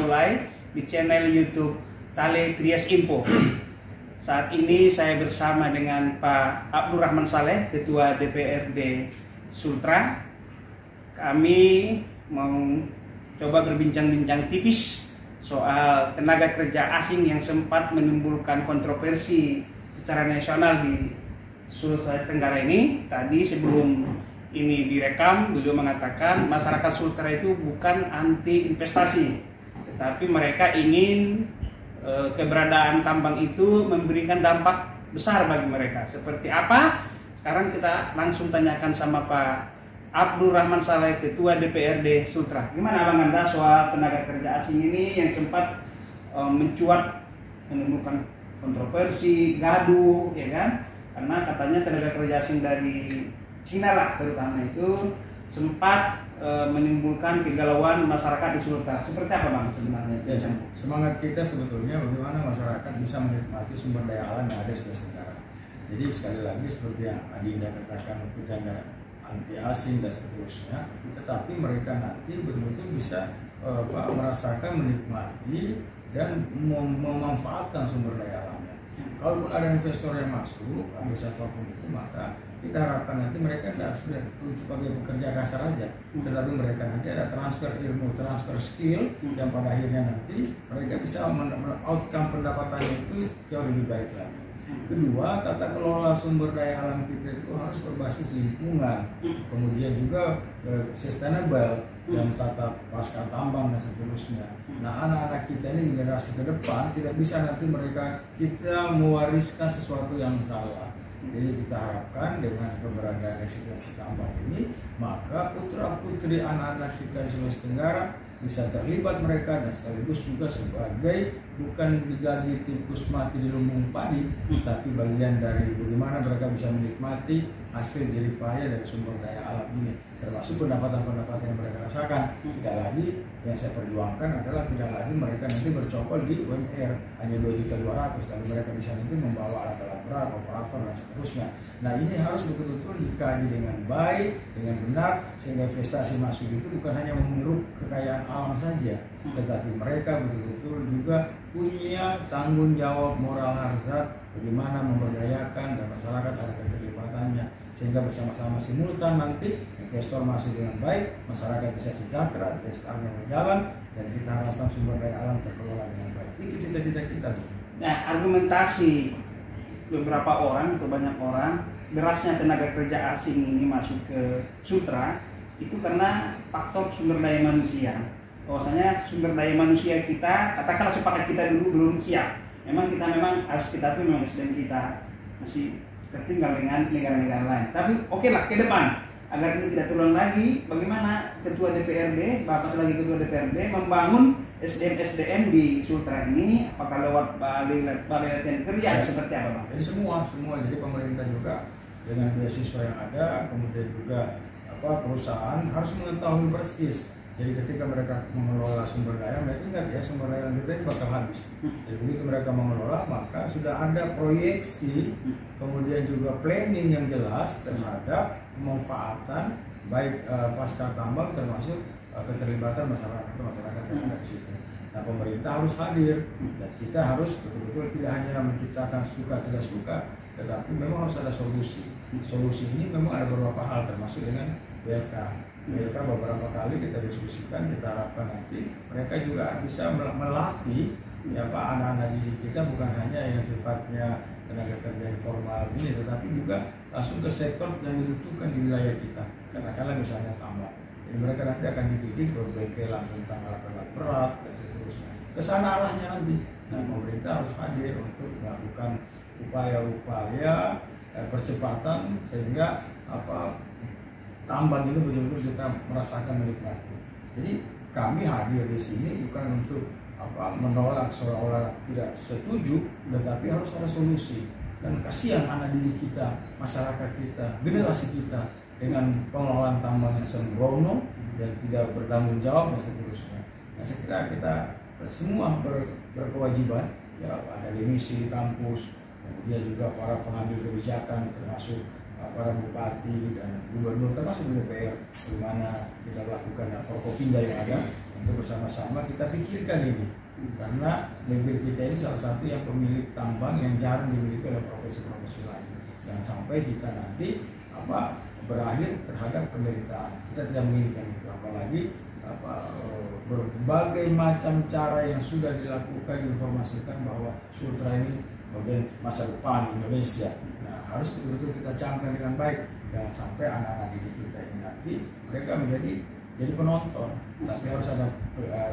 Ulay di channel YouTube Tale Trias Info. Saat ini saya bersama dengan Pak Abdurrahman Saleh, Ketua DPRD Sultra. Kami mau coba berbincang-bincang tipis soal tenaga kerja asing yang sempat menimbulkan kontroversi secara nasional di Sulawesi Tenggara ini. Tadi sebelum ini direkam, beliau mengatakan masyarakat Sultra itu bukan anti investasi, tetapi mereka ingin keberadaan tambang itu memberikan dampak besar bagi mereka. Seperti apa? Sekarang kita langsung tanyakan sama Pak Abdurrahman Saleh, Ketua DPRD Sultra. Gimana Bang Anda soal tenaga kerja asing ini yang sempat mencuat, menimbulkan kontroversi, gaduh, ya kan? Karena katanya tenaga kerja asing dari Cina lah terutama itu sempat menimbulkan kegalauan masyarakat di Sultra. Seperti apa Bang sebenarnya? Ya, semangat kita sebetulnya bagaimana masyarakat bisa menikmati sumber daya alam yang ada di Sulawesi Tenggara. Jadi sekali lagi seperti yang Adinda katakan, kita nggak anti asing dan seterusnya, tetapi mereka nanti betul-betul bisa merasakan, menikmati dan memanfaatkan sumber daya alamnya. Kalaupun ada investor yang masuk atau siapapun itu, maka kita harapkan nanti mereka tidak sudah sebagai pekerja kasar aja, tetapi mereka nanti ada transfer ilmu, transfer skill yang pada akhirnya nanti mereka bisa outcome pendapatannya itu jauh lebih baik lagi. Kedua, tata kelola sumber daya alam kita itu harus berbasis lingkungan, kemudian juga sustainable, yang tata pasca tambang dan seterusnya. Nah, anak-anak kita ini generasi ke depan tidak bisa nanti kita mewariskan sesuatu yang salah. Jadi kita harapkan dengan keberadaan eksistensi tambang ini, maka putra-putri anak-anak kita di Sulawesi Tenggara bisa terlibat mereka, dan sekaligus juga sebagai bukan digaji tikus mati di lumbung padi, tapi bagian dari bagaimana mereka bisa menikmati hasil jerih payah dari sumber daya alam ini, termasuk pendapatan-pendapatan yang mereka rasakan. Tidak lagi yang saya perjuangkan adalah tidak lagi mereka nanti bercokol di UMR hanya 2.200.000, lalu mereka bisa nanti membawa alat-alat berat, operator dan seterusnya. Nah, ini harus betul-betul dikaji dengan baik, dengan benar, sehingga investasi masuk itu bukan hanya mengeruk kekayaan alam saja, tetapi mereka betul-betul juga punya tanggung jawab moral hazard bagaimana memberdayakan dan masyarakat ada keterlibatannya, sehingga bersama-sama simultan nanti investor masuk dengan baik, masyarakat bisa sejahtera, CSR-nya berjalan, dan kita harapkan sumber daya alam terkelola dengan baik. Itu cita-cita kita. Nah, argumentasi beberapa orang atau banyak orang derasnya tenaga kerja asing ini masuk ke Sultra itu karena faktor sumber daya manusia. Bahwasanya sumber daya manusia kita, katakanlah sepakat kita dulu belum siap. Memang harus kita akui memang SDM kita masih tertinggal dengan negara-negara lain. Tapi oke lah, ke depan agar ini tidak terulang lagi, bagaimana Ketua DPRD, Bapak sebagai Ketua DPRD membangun SDM di Sultra ini, apakah lewat balai latihan kerja seperti apa Bang? Jadi semua, jadi pemerintah juga dengan beasiswa yang ada, kemudian juga perusahaan harus mengetahui persis. Jadi ketika mereka mengelola sumber daya, mereka ingat ya sumber daya kita ini bakal habis. Jadi begitu mereka mengelola, maka sudah ada proyeksi, kemudian juga planning yang jelas terhadap pemanfaatan baik pasca tambang termasuk keterlibatan masyarakat yang ada di situ. Nah, pemerintah harus hadir, dan kita harus betul-betul tidak hanya menciptakan suka tidak suka, tetapi memang harus ada solusi. Solusi ini memang ada beberapa hal, termasuk dengan BLK beberapa kali kita diskusikan. Kita harapkan nanti mereka juga bisa melatih anak-anak didik kita, bukan hanya yang sifatnya tenaga kerja informal ini, tetapi juga langsung ke sektor yang dibutuhkan di wilayah kita. Katakanlah misalnya tambang. Jadi mereka nanti akan dididik berbengkelan tentang alat-alat berat dan seterusnya. Kesana arahnya nanti. Nah, pemerintah harus hadir untuk melakukan upaya-upaya percepatan sehingga tambang ini betul-betul kita merasakan menikmati. Jadi kami hadir di sini bukan untuk menolak seolah-olah tidak setuju, tetapi harus ada solusi. Dan kasihan anak didik kita, masyarakat kita, generasi kita dengan pengelolaan tambang yang sembrono dan tidak bertanggung jawab dan seterusnya. Nah, saya kira kita semua berkewajiban, akademisi, kampus, kemudian juga para pengambil kebijakan termasuk para bupati dan gubernur termasuk DPR, di mana kita lakukan Forkopimda yang ada untuk bersama-sama kita pikirkan ini, karena negeri kita ini salah satu yang pemilik tambang yang jarang dimiliki oleh profesi-profesi lain. Jangan sampai kita nanti berakhir terhadap penderitaan. Kita tidak menginginkan itu, apalagi berbagai macam cara yang sudah dilakukan diinformasikan bahwa Sultra ini bagian masa depan Indonesia. Nah, harus betul-betul kita camkan dengan baik, jangan sampai anak-anak didik kita ini nanti mereka jadi penonton, tapi harus ada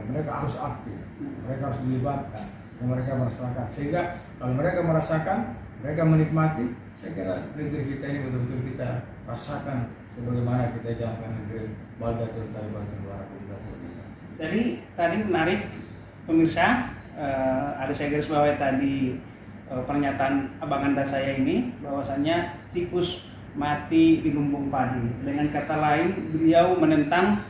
mereka harus aktif, mereka harus dilibatkan, dan mereka merasakan. Sehingga kalau mereka merasakan, mereka menikmati, saya kira negeri kita ini betul-betul kita rasakan sebagaimana kita jamkan negeri Baldatun Thayyibatun Barakah. Jadi tadi menarik pemirsa, ada saya garis bawahi tadi pernyataan abang anda saya ini, bahwasannya tikus mati di lumbung padi. Dengan kata lain, beliau menentang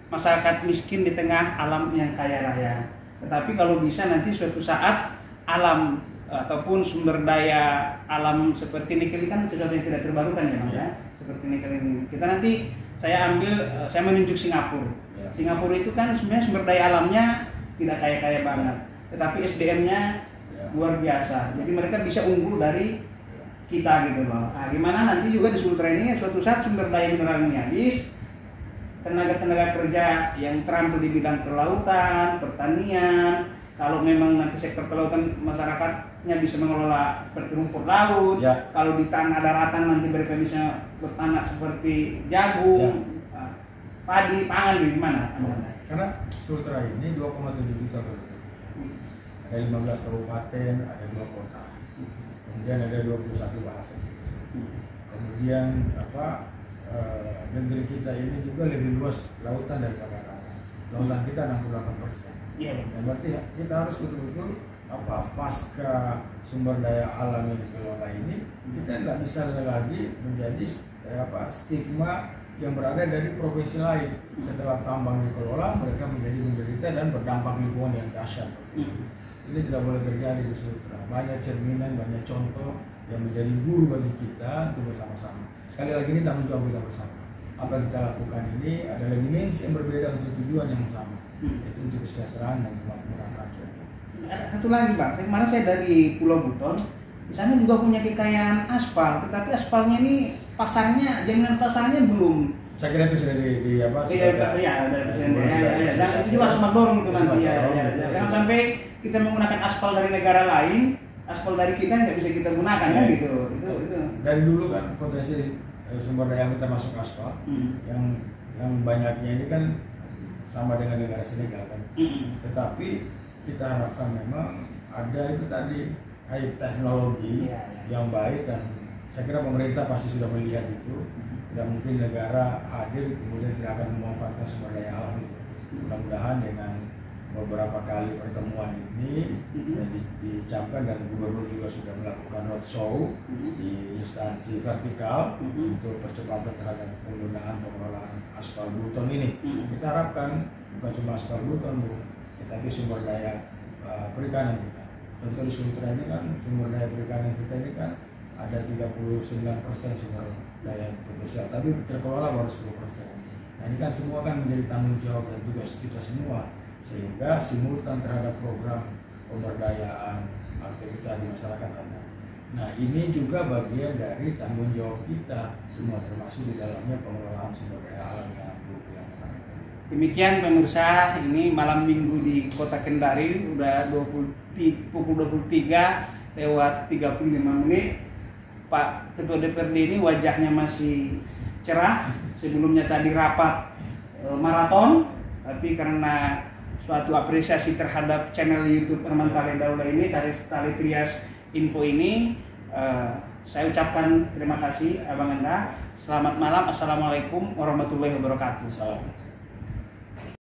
masyarakat miskin di tengah alam yang kaya raya. Tetapi kalau bisa nanti suatu saat alam ataupun sumber daya alam seperti nikel kan sesuatu yang tidak terbarukan ya Bang ya. Seperti nikel ini. Kita nanti saya menunjuk Singapura. Singapura itu kan sebenarnya sumber daya alamnya tidak kaya-kaya banget, tetapi SDM-nya luar biasa. Jadi mereka bisa unggul dari kita gitu loh. Nah, gimana nanti juga di Sultra ini suatu saat sumber daya mineral ini habis, tenaga-tenaga kerja yang terampil di bidang kelautan, pertanian, kalau memang nanti sektor kelautan masyarakatnya bisa mengelola seperti rumput laut, kalau di tanah daratan nanti mereka bisa bertanam seperti jagung, padi, pangan, gimana? Karena Sultra ini 2,7 juta penduduk. Ada 15 kabupaten, ada 2 kota. Kemudian ada 21 bahasa. Kemudian negeri kita ini juga lebih luas lautan daripada daratan. Lautan kita 68%. Dan berarti kita harus betul-betul pasca sumber daya alam yang dikelola ini, kita tidak bisa lagi menjadi stigma yang berada dari provinsi lain. Setelah tambang dikelola, mereka menjadi menderita dan berdampak lingkungan yang dahsyat. Ini tidak boleh terjadi di Sultra. Banyak cerminan, banyak contoh yang menjadi guru bagi kita untuk bersama-sama. Sekali lagi ini tanggung jawab kita bersama. Apa yang kita lakukan ini adalah dimensi yang berbeda untuk tujuan yang sama, yaitu untuk kesejahteraan dan kemakmuran rakyat. Ada satu lagi Bang, kemarin saya dari Pulau Buton, di sana juga punya kekayaan aspal, tetapi aspalnya ini jaminan pasarnya belum. Saya kira itu sudah dan itu juga sempat dorong itu nanti jangan sampai kita menggunakan aspal dari negara lain, aspal dari kita nggak bisa kita gunakan kan gitu. Itu dari dulu kan potensi sumber daya kita masuk aspal, yang banyaknya ini kan sama dengan negara Senegal kan. Tetapi kita harapkan memang ada itu tadi high teknologi yang baik, dan saya kira pemerintah pasti sudah melihat itu. Tidak mungkin negara hadir kemudian tidak akan memanfaatkan sumber daya alam itu. Mudah-mudahan dengan beberapa kali pertemuan ini dicapkan, dan gubernur juga sudah melakukan roadshow di instansi vertikal untuk percepatan terhadap pengelolaan aspal Buton ini. Kita harapkan bukan cuma aspal Buton tetapi sumber daya perikanan kita. Contoh di Sultra ini kan sumber daya perikanan kita ini kan ada 39% sumber daya potensial, tapi terkelola baru 10%. Nah ini kan semua kan menjadi tanggung jawab dan tugas kita semua, sehingga simultan terhadap program pemberdayaan aktivitas di masyarakat ada. Nah ini juga bagian dari tanggung jawab kita semua, termasuk di dalamnya pengelolaan sumber daya alam yang demikian pemirsa, ini malam minggu di Kota Kendari udah pukul 23 lewat 35 menit. Pak Ketua DPRD ini wajahnya masih cerah. Sebelumnya tadi rapat maraton, tapi karena suatu apresiasi terhadap channel YouTube Herman Tale Daula ini, Tale Trias Info ini, saya ucapkan terima kasih abang anda. Selamat malam, assalamualaikum warahmatullahi wabarakatuh. Salam.